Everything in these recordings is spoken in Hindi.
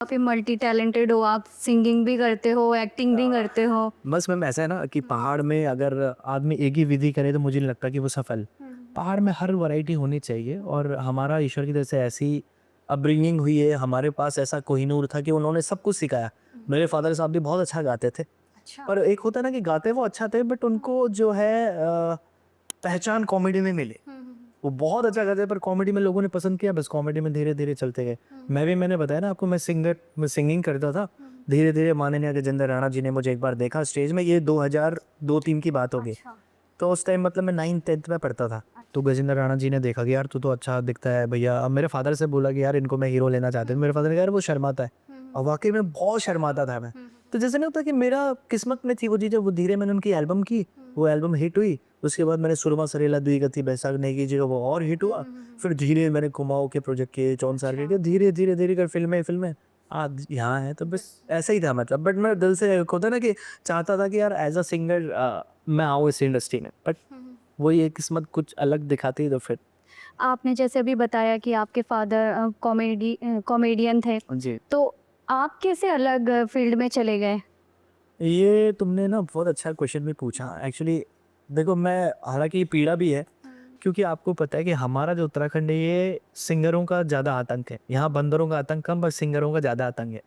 काफ़ी मल्टी टैलेंटेड हो आप, सिंगिंग भी करते हो, एक्टिंग भी करते हो। बस मैम ऐसा है ना कि पहाड़ में अगर आदमी एक ही विधि करे तो मुझे नहीं लगता कि वो सफल। पहाड़ में हर वैरायटी होनी चाहिए और हमारा ईश्वर की तरफ से ऐसी अपब्रिंगिंग हुई है, हमारे पास ऐसा कोहिनूर था कि उन्होंने सब कुछ सिखाया। मेरे फादर साहब भी बहुत अच्छा गाते थे, अच्छा। पर एक होता है ना कि गाते वो अच्छा थे बट उनको जो है पहचान कॉमेडी में मिली। वो बहुत अच्छा गाते पर कॉमेडी में लोगों ने पसंद किया, बस कॉमेडी में धीरे-धीरे चलते गए। मैंने बताया ना आपको मैं सिंगिंग करता था। धीरे-धीरे माननीय गजेंद्र राणा जी ने मुझे एक बार देखा स्टेज में, ये 2002-3 की बात होगी। अच्छा। तो उस टाइम मतलब मैं 9th-10th में पढ़ता था। तो गजेंद्र राणा जी ने देखा कि यार तू तो अच्छा दिखता है भैया। अब मेरे फादर से बोला कि यार इनको मैं हीरो लेना चाहते हैं। मेरे फादर ने कहा यार वो शर्माता है। और वाक़ई में बहुत शर्माता था मैं। तो जैसे नहीं होता कि मेरा किस्मत में थी वो चीज़ें, वो धीरे मैंने उनकी एल्बम की, वो एल्बम हिट हुई। उसके बाद मैंने सुरमा सरेला दुईगति बैसाख नेगी जी वो और हिट हुआ। फिर धीरे मैंने कुमाऊँ के प्रोजेक्ट किए, जौनसार के किए, धीरे, धीरे, धीरे कर फ़िल्में आज यहाँ है। तो बस ऐसा ही था मतलब, बट मैं दिल से एक होता है ना कि चाहता था कि यार एज़ अ सिंगर मैं आऊँ इस इंडस्ट्री में। बट वही है किस्मत कुछ अलग दिखाती है तो फिर आपने जैसे अभी बताया कि आपके फादर कॉमेडियन थे, जी। तो आप कैसे अलग फ़ील्ड में चले गए? ये तुमने ना बहुत अच्छा क्वेश्चन भी पूछा। एक्चुअली देखो मैं हालाँकि ये पीड़ा भी है, क्योंकि आपको पता है कि हमारा जो उत्तराखंड है ये सिंगरों का ज़्यादा आतंक है। यहाँ बंदरों का आतंक कम, बस सिंगरों का ज़्यादा आतंक है।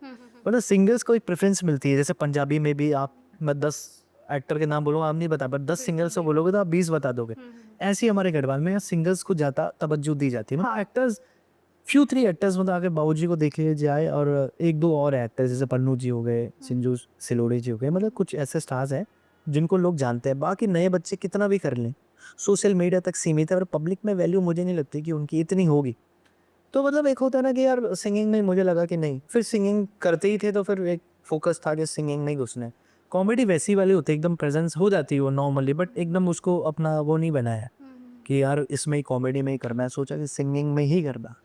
मतलब सिंगर्स को एक प्रेफ़रेंस मिलती है, जैसे पंजाबी में भी आप मैं 10 एक्टर के नाम बोलूँगा आप नहीं बता, पर 10 सिंगर्स को बोलोगे तो आप 20 बता दोगे। ऐसे ही हमारे गढ़वाल में यहाँ सिंगर्स को ज़्यादा तवज्जो दी जाती है। मतलब एक्टर्स फ्यू 3 एक्टर्स मतलब अगर बाबूजी को देखे जाए और 1-2 और एक्टर्स जैसे पन्नू जी हो गए, सिंजू सिलोड़ी जी हो गए, मतलब कुछ ऐसे स्टार्स हैं जिनको लोग जानते हैं। बाकी नए बच्चे कितना भी कर लें, सोशल मीडिया तक सीमित है और पब्लिक में वैल्यू मुझे नहीं लगती कि उनकी इतनी होगी। तो मतलब एक होता है ना कि यार सिंगिंग में मुझे लगा कि नहीं, फिर सिंगिंग करते ही थे तो फिर एक फ़ोकस था कि सिंगिंग में ही घुसना है। कॉमेडी वैसी वाली होती है, एकदम प्रेज़ेंस हो जाती है वो नॉर्मली, बट एकदम उसको अपना वो नहीं बनाया कि यार इसमें ही कॉमेडी में ही करना है, सोचा कि सिंगिंग में ही करना।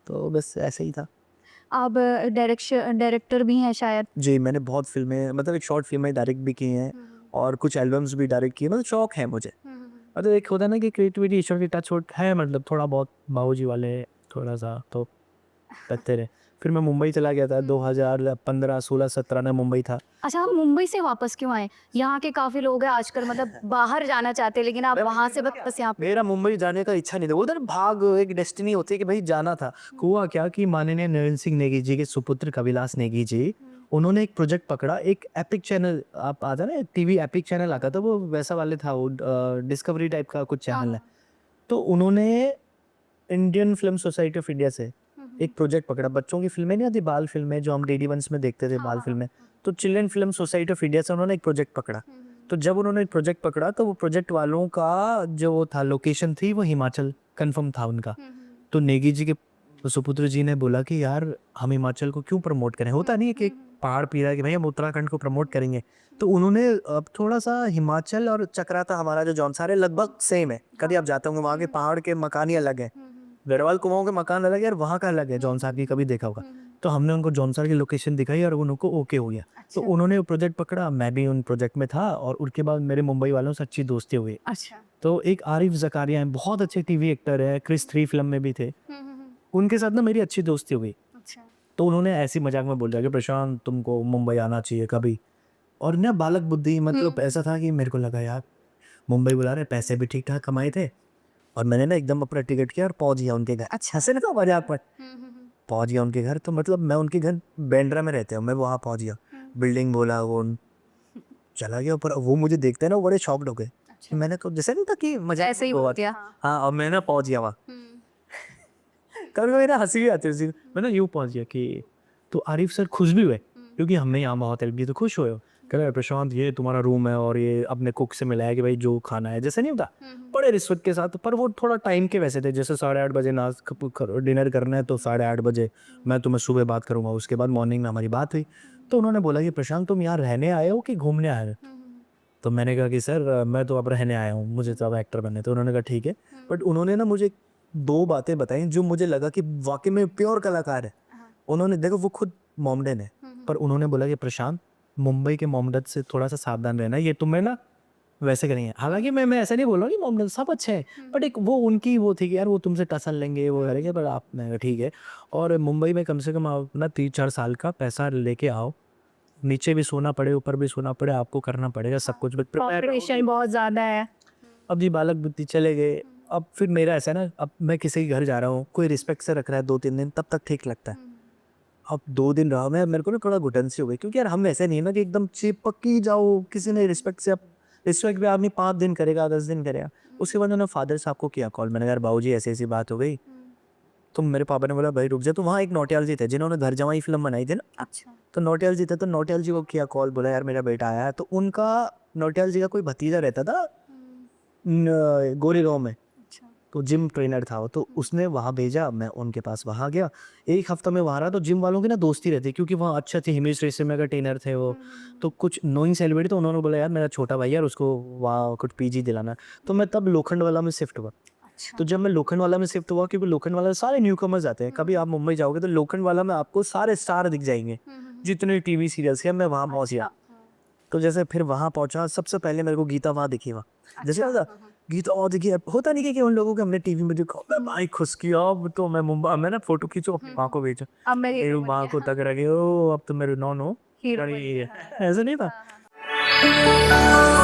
तो बस ऐसे ही था। आप डायरेक्टर भी हैं शायद? जी, मैंने बहुत फ़िल्में मतलब एक शॉर्ट फ़िल्में डायरेक्ट भी की हैं और कुछ एल्बम्स भी डायरेक्ट किए, मतलब शौक है मुझे। मतलब एक होता है ना कि क्रिएटिविटी ईश्वर की टच वुड है, मतलब थोड़ा बहुत बाबूजी वाले थोड़ा-सा तो करते रहे। फिर मैं मुंबई चला गया था 2015, 16, 17 में मुंबई था। अच्छा, आप मुंबई से वापस क्यों आए? यहाँ के काफ़ी लोग हैं आजकल मतलब बाहर जाना चाहते हैं, लेकिन आप वहाँ से बस यहाँ पे। मेरा मुंबई जाने का इच्छा नहीं था, उधर भाग एक डेस्टिनी होती है कि भाई जाना था। हुआ क्या कि माननीय नरेंद्र सिंह नेगी जी के सुपुत्र कविलास नेगी जी, उन्होंने एक प्रोजेक्ट पकड़ा, एक एपिक चैनल आप आता है ना टीवी एपिक चैनल आता था, वो वैसा वाले था वो डिस्कवरी टाइप का कुछ चैनल है। तो उन्होंने Indian film society of India से एक प्रोजेक्ट पकड़ा, बच्चों की फ़िल्में नहीं आती बाल फ़िल्में जो हम डीडी वंस में देखते थे बाल फ़िल्में, तो children film society of India से उन्होंने एक प्रोजेक्ट पकड़ा। तो जब उन्होंने एक प्रोजेक्ट पकड़ा तो वो प्रोजेक्ट वालों का जो वो था लोकेशन थी वो हिमाचल कन्फर्म था उनका। तो नेगी जी के सुपुत्र जी ने बोला कि यार हम हिमाचल को क्यों प्रमोट करें? होता नहीं है कि एक पहाड़ पीरा है कि भाई हम उत्तराखंड को प्रमोट करेंगे। तो उन्होंने अब थोड़ा-सा हिमाचल और चकराता हमारा जो जौनसार है लगभग सेम है। कभी आप जाते होंगे वहाँ के पहाड़ के मकान ही अलग हैं। गढ़वाल कुमाऊँ के मकान अलग है और वहाँ का अलग है, जौनसार की कभी देखा होगा। तो हमने उनको जौनसार की लोकेशन दिखाई और उनको ओके हो गया। तो अच्छा। उन्होंने वो प्रोजेक्ट पकड़ा, मैं भी उन प्रोजेक्ट में था और उसके बाद मेरे मुंबई वालों से अच्छी दोस्ती हुई। अच्छा। तो एक आरिफ ज़कारिया हैं, बहुत अच्छे टीवी एक्टर हैं, क्रिस 3 फ़िल्म में भी थे। उनके साथ ना मेरी अच्छी दोस्ती हुई। अच्छा। तो उन्होंने ऐसे ही मज़ाक में बोल दिया कि प्रशांत तुमको मुंबई आना चाहिए कभी। और ना बालक बुद्धि मतलब ऐसा था कि मेरे को लगा यार मुंबई बुला रहे, पैसे भी ठीक-ठाक कमाए थे और मैंने ना एकदम अपना टिकट किया और पहुँच गया उनके घर। अच्छा हँसे ना तो मज़ाक में। पहुँच गया उनके घर, तो मतलब मैं उनके घर बांद्रा में रहते हैं, मैं वहाँ पहुँच गया। बिल्डिंग बोला वो चला गया ऊपर, वो मुझे देखते हैं ना वो बड़े शॉक्ड हो गए। अच्छा। मैंने तो जैसे नहीं था कि मज़ाक ऐसे ही में बोल हुआ दिया। था। हाँ, और मैं ना पहुँच गया वहाँ। कभी-कभी ना हँसी भी आती है उस चीज़ मैं ना यूँ पहुँच गया कि तो आरिफ सर खुश भी हुए, क्योंकि हमने यहाँ बहुत हेल्प की तो खुश हुए हो। कह रहे प्रशांत ये तुम्हारा रूम है और ये अपने कुक से मिला है कि भाई जो खाना है, जैसे नहीं होता? बड़े रिस्पेक्ट के साथ, पर वो थोड़ा टाइम के वैसे थे, जैसे 8:30 बजे डिनर करना है तो 8:30 बजे मैं तुम्हें सुबह बात करूँगा, उसके बाद मॉर्निंग में हमारी बात हुई। तो उन्होंने बोला कि प्रशांत तुम यहाँ रहने आए हो कि घूमने आए हो? तो मैंने कहा कि सर मैं तो अब रहने आया हूँ, मुझे तो अब एक्टर बनना है। तो उन्होंने कहा ठीक है। बट उन्होंने ना मुझे 2 बातें बताई जो मुझे लगा कि वाक़ई में प्योर कलाकार है। उन्होंने देखो वो खुद मोमडन है, पर उन्होंने बोला कि प्रशांत मुंबई के मोमडन से थोड़ा-सा सावधान रहना, ये तुम्हें ना वैसे करेंगे। हालांकि मैं ऐसा नहीं बोल रहा हूँ कि मोहम्मद सब अच्छे हैं, बट एक वो उनकी वो थी कि यार वो तुमसे टसल लेंगे, वो करेंगे, पर आप मैं ठीक है। और मुंबई में कम से कम आप अपना 3-4 साल का पैसा लेके आओ, नीचे भी सोना पड़े ऊपर भी सोना पड़े, आपको करना पड़ेगा सब कुछ, बट प्रिपेयर पॉपुलेशन बहुत ज्यादा है। अब जी बालक बुद्धि चले गए। अब फिर मेरा ऐसा है ना, अब मैं किसी के घर जा रहा हूँ, कोई रिस्पेक्ट से रख रहा है 2-3 दिन, तब तक ठीक लगता है। अब 2 दिन रहा मैं, मेरे को ना थोड़ा घुटन सी हो गई, क्योंकि यार हम ऐसे नहीं है ना कि एकदम चिपक ही जाओ किसी ने रिस्पेक्ट से। अब रिस्पेक्ट भी आदमी 5 दिन करेगा, 10 दिन करेगा। उसके बाद उन्होंने फादर साहब को किया कॉल, मैंने कहा यार बाबूजी ऐसी ऐसी बात हो गई। तो मेरे पापा ने बोला भाई रुक जा। तो वहाँ एक नौटियाल जी थे जिन्होंने घर जमाई फिल्म बनाई थी ना, अच्छा। तो नौटियाल जी थे, तो नौटियाल जी को किया कॉल, बोला यार मेरा बेटा आया है। तो उनका नौटियाल जी का कोई भतीजा रहता था गोरेगांव में, अच्छा। तो जिम ट्रेनर था वो, तो उसने वहाँ भेजा, मैं उनके पास वहाँ गया। 1 हफ्ता में वहाँ रहा, तो जिम वालों की ना दोस्ती रहती, क्योंकि वहाँ अच्छे थे, हिमेश रेशमिया का ट्रेनर थे वो। तो कुछ नोइंग सेलिब्रिटी, तो उन्होंने बोला यार मेरा छोटा भाई यार उसको वहाँ कुछ पीजी दिलाना। तो मैं तब लोखंडवाला में शिफ्ट हुआ। अच्छा। तो जब मैं लोखंडवाला में शिफ्ट हुआ, क्योंकि लोखंडवाला में सारे न्यू कमर्स आते हैं, कभी आप मुंबई जाओगे तो लोखंडवाला में आपको सारे स्टार दिख जाएंगे, जितने टीवी सीरियल्स के। मैं वहाँ पहुँच गया। तो जैसे फिर वहाँ पहुंचा, सबसे पहले मेरे को गीता वहाँ दिखी वहाँ। जैसे अच्छा। ना गीता और दिखी, होता नहीं कि उन लोगों को हमने टीवी में देखा, मैं भाई खुश किया। अब तो मैं मुंबई में ना फोटो खींचो अपनी माँ को भेजो, अब मैं मेरी हीरो माँ को तक रखे, ओ अब तो मेरे नॉन हो। हीरो अरे ऐसा नहीं था। हाँ, हाँ।